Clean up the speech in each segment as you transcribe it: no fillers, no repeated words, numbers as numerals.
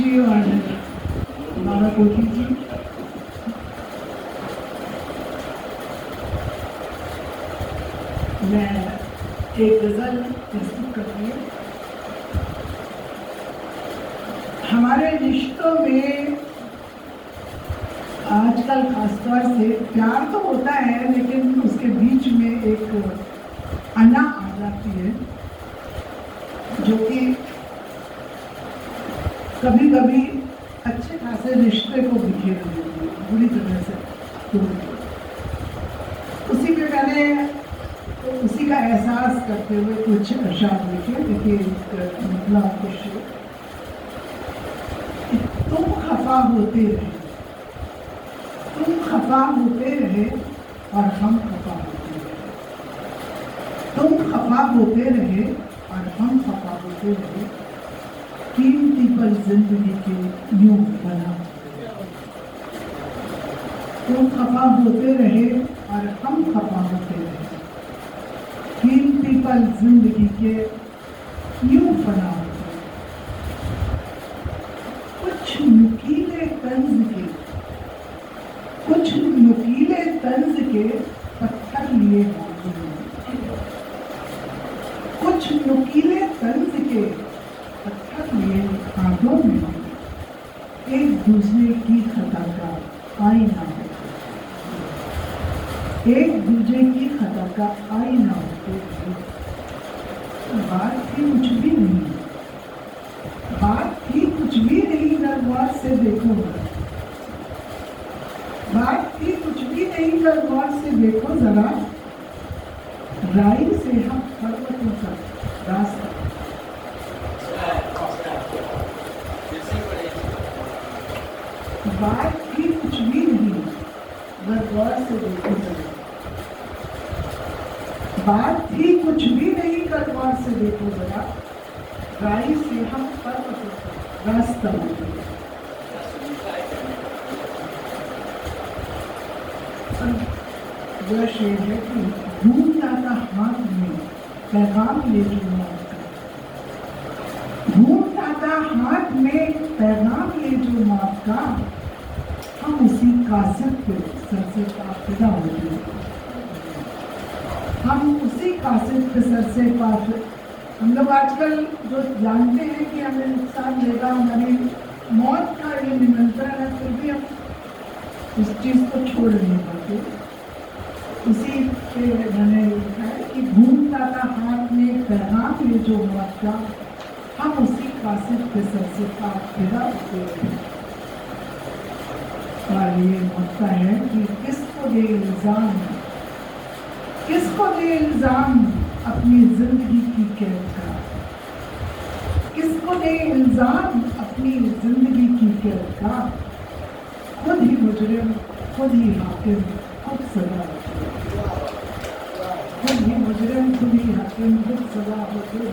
جی اور ہمارا کوٹھی جی، میں ایک غزل پرستت کرتی ہوں۔ ہمارے رشتوں میں آج کل خاص طور سے پیار تو ہوتا ہے، لیکن اس کے بیچ میں ایک انا آ جاتی ہے جو کہ کبھی کبھی اچھے خاصے رشتے کو بکھیر دیتی ہے، بری طرح سے توڑ دیتی ہے۔ اسی کا احساس کرتے ہوئے کچھ اشعار لکھے، دیکھیے نکلا کچھ: تم خفا ہوتے رہے، تم خفا ہوتے رہے اور ہم خفا ہوتے رہے، تم خفا ہوتے رہے اور ہم خفا ہوتے رہے، قیمتی پل زندگی کے یوں بنا، تم خفا ہوتے رہے اور ہم خفا ہوتے رہے، قیمتی پل زندگی کے یوں فنا ہوتے، کچھ نکیلے طنز کے پتھر لیے ہاتھوں میں، کچھ نکیلے طنز کے پتھر لیے ہاتھوں میں، ایک دوسرے کی خطا کا آئینہ ہوتے، ایک دوسرے کی خطا کا آئینہ ہوتے تھے۔ بات تھی کچھ بھی نہیں، بات تھی کچھ بھی نہیں، گر غور سے دیکھو، بات تھی کچھ بھی نہیں، گر غور سے دیکھو ذرا، رائی سے ہم پروتوں کا راستہ، بات تھی کچھ بھی نہیں، گر غور سے دیکھو ذرا، بات تھی کچھ بھی نہیں، گر غور سے دیکھو ذرا، رائی سے ہم پروتوں کا راستہ ہوتے۔ جو شعر ہے کہ ڈھونڈتا تھا ہاتھ میں پیغام لے جو موت کا، ڈھونڈتا تھا ہاتھ میں پیغام لے جو موت کا، ہم اسی قاصد پہ سر سے پافدہ ہوتے، ہم اسی قاصد پہ سر سے پافدہ۔ ہم لوگ آج کل جو جانتے ہیں کہ ہمیں نقصان دے گا، ہماری موت کا یہ نمنترن ہے، پھر بھی ہم اس چیز کو چھوڑ نہیں پاتے۔ اسی پہ میں نے لکھا ہے کہ ڈھونڈتا تھا ہاتھ میں پیغام یہ جو موت کا، ہم اسی قاصد پہ سر سے پافدہ ہوتے ہیں۔ اور یہ نقطہ ہے کہ کس کو دے الزام، کس کو دے الزام اپنی زندگی کی قید کا، کس کو دے الزام اپنی زندگی کی قید کا، خود ہی مجرم، خود ہی حاکم، خود سزا ہوتے، خود ہی مجرم، خود ہی حاکم، خود سزا ہوتے ہیں۔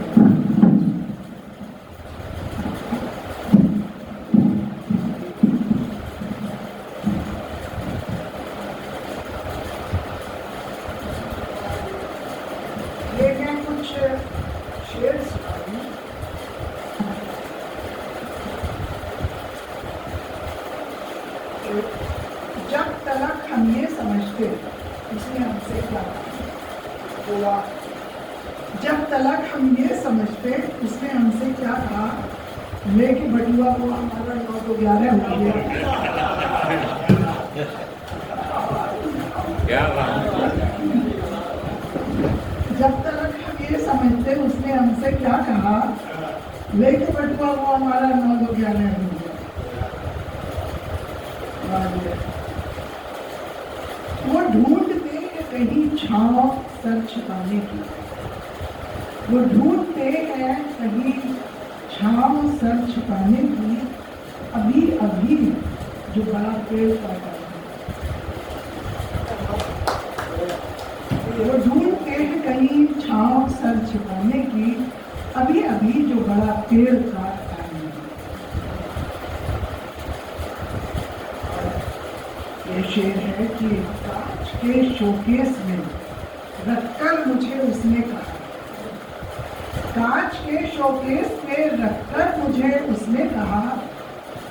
یہ میں کچھ شعر سناؤں۔ جب تلک ہم یہ سمجھتے، اس نے ہم سے کیا کہا، جب تلک ہم یہ سمجھتے، اس نے ہم سے کیا کہا، لے کے بٹوا کو ہمارا 9 تو 11 ہو گیا۔ جب تلک ہم یہ سمجھتے، اس نے ہم سے کیا کہا، لے کے بٹوا کو ہمارا 9 تو 11 ہو گیا۔ وہ ڈھونڈتے ہیں کہیں چھاؤں سر چھپانے کی، وہ ڈھونڈتے ہیں کہیں چھاؤں سر چھپانے کی، ابھی ابھی جو بڑا پیڑ پودا ہے، وہ ڈھونڈتے ہیں کہیں چھاؤں سر چھپانے کی، ابھی ابھی جو بڑا پیڑ کا ٹائم ہے۔ یہ شعر ہے کہ کانچ کے شوکیس میں رکھ کر مجھے اس نے کہا، کانچ کے شوکیس میں رکھ کر مجھے اس نے کہا،